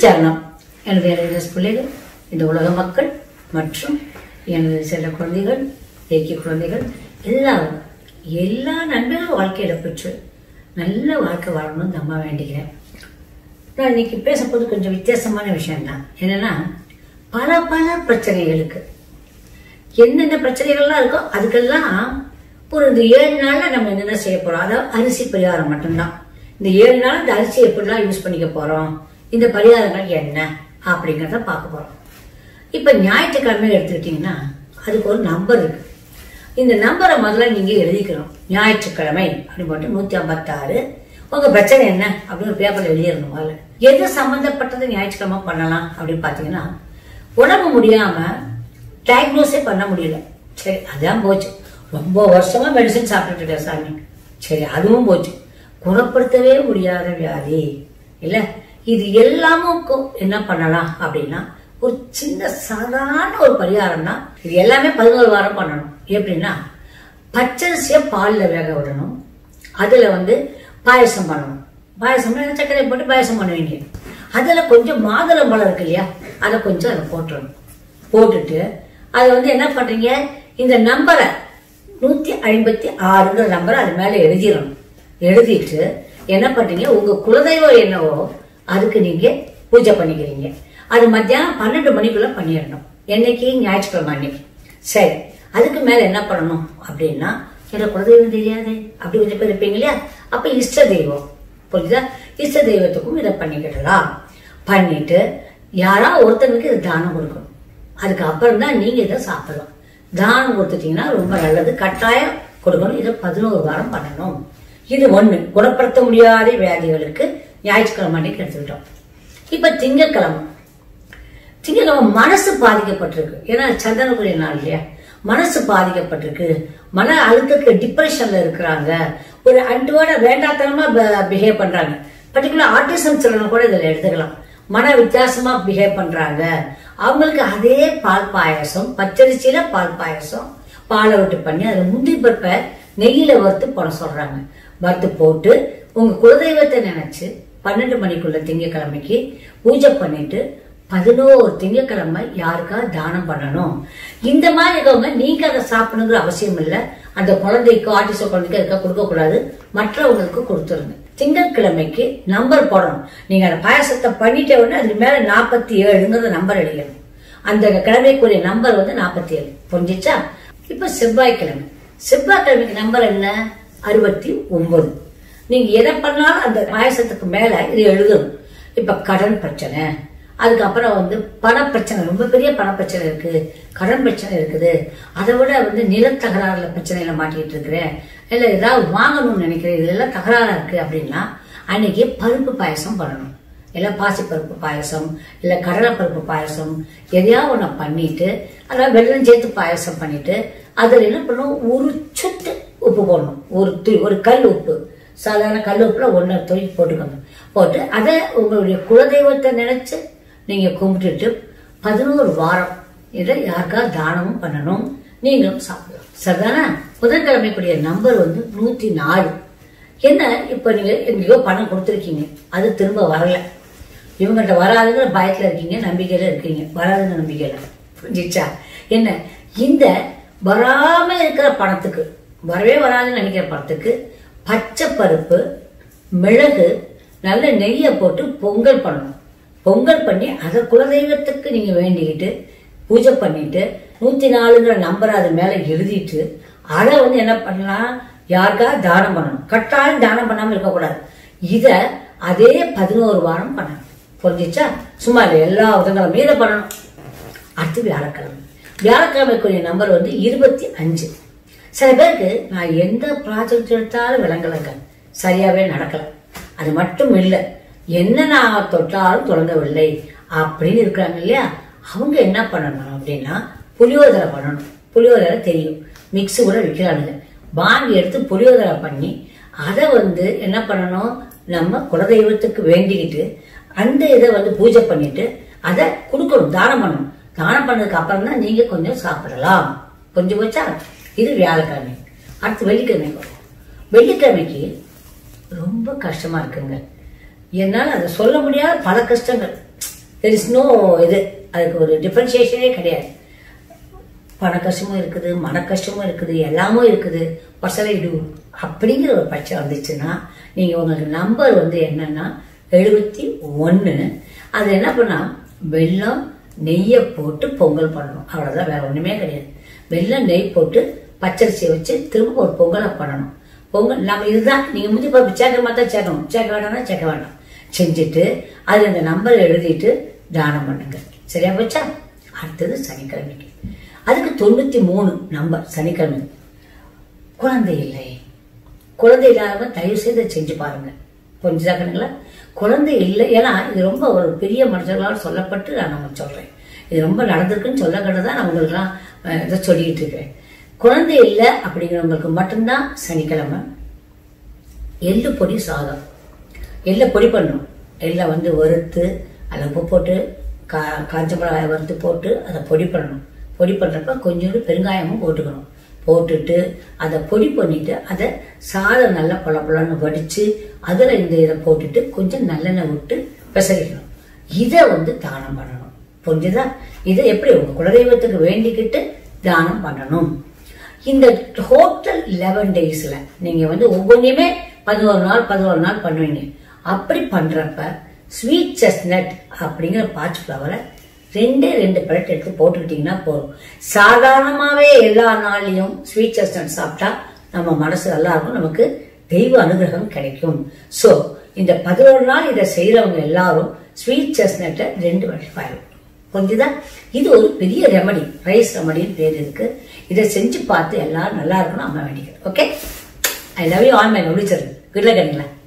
சரணம். எனது இளைஞர் பிள்ளைகள், இந்த உலக மக்கள் மற்றும் எனது சில குழந்தைகள், ஏக்கிய குழந்தைகள் எல்லாரும் எல்லா நண்பர்களும் வாழ்க்கையில பெற்று நல்ல வாழ்க்கை வாழணும்னு அம்மா வேண்டிக்கிறேன். நான் இன்னைக்கு பேசப்போது கொஞ்சம் வித்தியாசமான விஷயம் தான். என்னன்னா, பல பல பிரச்சனைகளுக்கு என்னென்ன பிரச்சனைகள்லாம் இருக்கோ அதுக்கெல்லாம் ஒரு இந்த 7 நாள்ல நம்ம என்னென்ன செய்ய போறோம். அதாவது அரிசி பரிகாரம் மட்டும்தான். இந்த 7 நாள் இந்த அரிசி எப்படிலாம் யூஸ் பண்ணிக்க போறோம், இந்த பரிகாரங்கள் என்ன அப்படிங்கிறத பார்க்க போறோம். இப்ப ஞாயிற்றுக்கிழமை எடுத்துக்கிட்டீங்கன்னா அதுக்கு ஒரு நம்பர் இருக்கு. இந்த நம்பரை முதல்ல நீங்க எழுதிக்கணும். ஞாயிற்றுக்கிழமை அப்படின்னு போட்டு 156. உங்க பிரச்சனை என்ன அப்படின்னு ஒரு பேப்பர்ல எழுதிடணும். முதல்ல எது சம்பந்தப்பட்டது ஞாயிற்றுக்கிழமை பண்ணலாம் அப்படின்னு பாத்தீங்கன்னா, உடம்பு முடியாம டயக்னோஸே பண்ண முடியல, சரி அதான் போச்சு. ரொம்ப வருஷமா மெடிசன் சாப்பிட்டுட்டு இருக்கேன் சாமி, சரி அதுவும் போச்சு. குணப்படுத்தவே முடியாத வியாதி இல்ல, இது எல்லாமுக்கும் என்ன பண்ணலாம் அப்படின்னா, ஒரு சின்ன சாதாரண ஒரு பரிகாரம் தான். இது எல்லாமே 11 வாரம் பண்ணணும். எப்படின்னா, பச்சரிசிய பால்ல வேக விடணும். அதுல பாயசம் பண்ணணும். பாயசம் சர்க்கரை போட்டு பாயசம் பண்ணுவீங்க. அதுல கொஞ்சம் மாதுளம்பழம் இருக்கு இல்லையா, அதை கொஞ்சம் அதை போட்டுறணும். போட்டுட்டு அதை என்ன பண்றீங்க, இந்த நம்பரை 156 நம்பரை அது மேல எழுதிடணும். எழுதிட்டு என்ன பண்றீங்க, உங்க குலதெய்வம் என்னவோ அதுக்கு நீங்க பூஜை பண்ணிக்கிறீங்க. அது மத்தியானம் 12 மணிக்குள்ள பண்ணிடணும். என்னைக்கு, ஞாயிற்றுக்கிழமை அன்னைக்கு. சரி, அதுக்கு மேல என்ன பண்ணணும் அப்படின்னா, எனக்கு குலதெய்வம் தெரியாது அப்படி கொஞ்சம் பேர் இருப்பீங்க இல்லையா, அப்ப இஷ்ட தெய்வம், புரியுதா, இஷ்ட தெய்வத்துக்கும் இதை பண்ணிக்கிடலாம். பண்ணிட்டு யாரா ஒருத்தனுக்கு இது தானம் கொடுக்கணும். அதுக்கு அப்புறம் தான் நீங்க இதை சாப்பிடலாம். தானம் கொடுத்துட்டீங்கன்னா ரொம்ப நல்லது. கட்டாயம் கொடுக்கணும். இதை 11 வாரம் பண்ணணும். இது ஒண்ணு. குணப்படுத்த முடியாத வியாதிகளுக்கு ஞாயிற்றுக்கிழமை அன்னைக்கு எடுத்துக்கிட்டோம். இப்ப திங்கட்கிழமை மனசு பாதிக்கப்பட்டிருக்கு. ஏன்னா சந்திரனுக்குரிய நாள் இல்லையா, மனசு பாதிக்கப்பட்டிருக்கு, மன அழுத்தத்துல டிப்ரெஷன்ல இருக்கிறாங்க, ஒரு அன்றுவோட வேண்டாத்தனமா பிஹேவ் பண்றாங்க. பர்டிகுலர் ஆட்டிசம் சிலர் கூட இதுல எடுத்துக்கலாம். மன வித்தியாசமா பிஹேவ் பண்றாங்க. அவங்களுக்கு அதே பால் பாயசம், பச்சரிசியில பால் பாயசம் பாலை விட்டு பண்ணி அதை முந்திரி பருப்பை நெய்யில வறுத்து போட சொல்றாங்க. வறுத்து போட்டு உங்க குலதெய்வத்தை நினைச்சு 12 மணிக்குள்ள திங்கக்கிழமைக்கு பூஜை பண்ணிட்டு 11 திங்கக்கிழமை யாருக்கா தானம் பண்ணணும். இந்த மாதிரி இருக்கவங்க நீங்க அதை சாப்பிடணுங்கிற அவசியம் இல்லை. அந்த குழந்தைக்கு, ஆட்டிச குழந்தைக்கு அதுக்காக கொடுக்க கூடாது, மற்றவங்களுக்கு கொடுத்துருங்க. திங்கட்கிழமைக்கு நம்பர் போடணும். நீங்க அந்த பாயசத்தை பண்ணிட்ட உடனே அது மேல 47 நம்பர் எழுதணும். அந்த கிழமைக்குரிய நம்பர் 47. புரிஞ்சிச்சா? இப்ப செவ்வாய்க்கிழமைக்கு நம்பர் என்ன, 69. நீங்க எதை பண்ணாலும் அந்த பாயசத்துக்கு மேல இது எழுதணும். இப்ப கடன் பிரச்சனை, அதுக்கப்புறம் பணப்பிரச்சனை, ரொம்ப பெரிய பணப்பிரச்சனை இருக்கு, கடன் பிரச்சனை இருக்குது, அதை விட நிலத்தகராறுல பிரச்சனையில மாட்டிட்டு இருக்கிறேன், இல்ல ஏதாவது வாங்கணும்னு நினைக்கிறேன், இதுல எல்லாம் தகராறா இருக்கு அப்படின்னா அன்னைக்கு பருப்பு பாயசம் பண்ணணும். இல்ல பாசி பருப்பு பாயசம், இல்ல கடலை பருப்பு பாயசம், எதையாவது ஒண்ணு பண்ணிட்டு, அதாவது வெள்ளம் சேர்த்து பாயசம் பண்ணிட்டு அதுல என்ன பண்ணணும், ஒரு சொட்டு உப்பு போடணும். ஒரு கல் உப்பு, சாதாரண கல் உப்புல 1 துளி போட்டுக்கோங்க. போட்டு அதை உங்களுடைய குலதெய்வத்தை நினைச்சு நீங்க கும்பிட்டுட்டு 11 வாரம் இதை யாருக்கா தானமும் பண்ணணும், நீங்களும் சாப்பிடலாம். சரிதானே? புதன்கிழமைக்குரிய நம்பர் 104. என்ன, இப்ப நீங்க எங்கேயோ பணம் கொடுத்துருக்கீங்க, அது திரும்ப வரல, இவங்ககிட்ட வராதுங்கிற பயத்துல இருக்கீங்க, நம்பிக்கையில இருக்கீங்க, வராதுங்கிற நம்பிக்கையில. புரிஞ்சிச்சா? என்ன, இந்த வராம இருக்கிற பணத்துக்கு, வரவே வராதுன்னு நினைக்கிற பணத்துக்கு பச்சை பருப்பு, மிளகு, நல்ல நெய்யை போட்டு பொங்கல் பண்ணணும். பொங்கல் பண்ணி அதை குலதெய்வத்துக்கு நீங்க வேண்டிக்கிட்டு பூஜை பண்ணிட்டு 104 நம்பரை அது மேல எழுதிட்டு அதை என்ன பண்ணலாம், யாருக்கா தானம் பண்ணணும். கட்டாயம் தானம் பண்ணாம இருக்கக்கூடாது. இத அதே 11 வாரம் பண்ணணும். புரிஞ்சிச்சா? சும்மா எல்லா உதங்களும் இதை பண்ணணும். அடுத்து வியாழக்கிழமைக்குரிய நம்பர் 25. சில பேருக்கு நான் எந்த ப்ராஜெக்ட் எடுத்தாலும் விளங்கலைங்க, சரியாவே நடக்கல, அது மட்டும் இல்ல என்ன நான் தொட்டாலும் தொடங்கவில்லை அப்படின்னு இருக்கிறாங்க இல்லையா, அவங்க என்ன பண்ணணும் அப்படின்னா, புளியோதரை பண்ணணும். புளியோதரை தெரியும், மிக்ஸ் கூட விற்கிறானுங்க, வாங்கி எடுத்து புளியோதரை பண்ணி அதை என்ன பண்ணணும், நம்ம குலதெய்வத்துக்கு வேண்டிக்கிட்டு அந்த இதை பூஜை பண்ணிட்டு அதை கொடுக்கணும், தானம் பண்ணணும். தானம் பண்ணதுக்கு அப்புறம் தான் நீங்க கொஞ்சம் சாப்பிடலாம். கொஞ்சம் வச்சா இது வியாழக்கிழமை. அடுத்து வெள்ளிக்கிழமைக்கு ரொம்ப கஷ்டமா இருக்குங்க. என்னால அதை சொல்ல முடியாத பல கஷ்டங்கள். தெர் இஸ் நோ இது, அதுக்கு ஒரு டிஃபரன்சியேஷனே கிடையாது. பண கஷ்டமும் இருக்குது, மன கஷ்டமும் இருக்குது, எல்லாமும் இருக்குது. பசலைடு அப்படிங்கிற ஒரு பட்சம் வந்துச்சுன்னா நீங்க உங்களுக்கு நம்பர் வந்து என்னன்னா 71. அது என்ன பண்ணா வெல்லம் நெய்யை போட்டு பொங்கல் பண்ணணும், அவ்வளவுதான், வேற ஒண்ணுமே கிடையாது. வெல்லம் நெய் போட்டு பச்சரிசியை வச்சு திரும்ப ஒரு பொங்கலை பண்ணணும். பொங்கல் நம்ம இதுதான், நீங்க முடிஞ்சு பார்த்து சேர்க்க மாத்தா சேர்க்கணும், சேர்க்க வேண்டாம்னா சேர்க்க வேண்டாம். செஞ்சுட்டு அது அந்த நம்பர் எழுதிட்டு தானம் பண்ணுங்க. சரியா போச்சா? அடுத்தது சனிக்கிழமைக்கு அதுக்கு 93 நம்பர் சனிக்கிழமை. குழந்தை இல்லை, குழந்தை இல்லாதவங்க தயவு செய்து செஞ்சு பாருங்க. புரிஞ்சுதாக்கணுங்களா? குழந்தை இல்லை, ஏன்னா இது ரொம்ப ஒரு பெரிய மனுஷர்களால் சொல்லப்பட்டு நான் நம்ம சொல்றேன். இது ரொம்ப நடந்திருக்குன்னு சொல்லக்கட்டதான் நான் உங்களுக்குலாம் இதை சொல்லிட்டு இருக்கேன். குழந்தை இல்லை அப்படிங்கிறவங்களுக்கு மட்டும்தான் சனிக்கிழமை எள்ளு பொடி சாதம், எள்ளை பொடி பண்ணணும். எள்ளை வந்து வறுத்து அதில் உப்பு போட்டு காஞ்ச மிளகாயை வறுத்து போட்டு அதை பொடி பண்ணணும். பொடி பண்ணுறப்ப கொஞ்சோண்டு பெருங்காயமும் போட்டுக்கணும். போட்டுட்டு அதை பொடி பண்ணிட்டு அதை சாதம் நல்லா பொலன்னு வடித்து அதில் இந்த இதை போட்டுட்டு கொஞ்சம் நல்லெண்ணெய் விட்டு பிசைக்கணும். இதை வந்து தானம் பண்ணணும். புரிஞ்சுதா? இதை எப்படி உங்க குலதெய்வத்துக்கு வேண்டிக்கிட்டு தானம் பண்ணணும். இந்த டோட்டல் 11 டேஸ்ல நீங்க வந்து ஒவ்வொன்றுமே 11 நாள் பண்ணுவீங்க. அப்படி பண்றப்ப ஸ்வீட் செஸ்னட் அப்படிங்கிற பாச் ஃபிளவரை 2 பழத்தை எடுத்து போட்டுக்கிட்டீங்கன்னா போதும். சாதாரணமாவே எல்லா நாள்லயும் ஸ்வீட் செஸ்னட் சாப்பிட்டா நம்ம மனசு நல்லா இருக்கும், நமக்கு தெய்வ அனுகிரகம் கிடைக்கும். சோ இந்த 11 நாள் இதை செய்யறவங்க எல்லாரும் ஸ்வீட் செஸ்னட்டை 2 பழம். புரிஞ்சுதா? இது ஒரு பெரிய ரெமடி, ரைஸ் ரெமடின்னு பேர் இருக்கு. இதை செஞ்சு பார்த்து எல்லாரும் நல்லா இருக்கணும் அம்மா வேண்டிக்கிறேன். Okay, I love you all my lovely children. Good luck.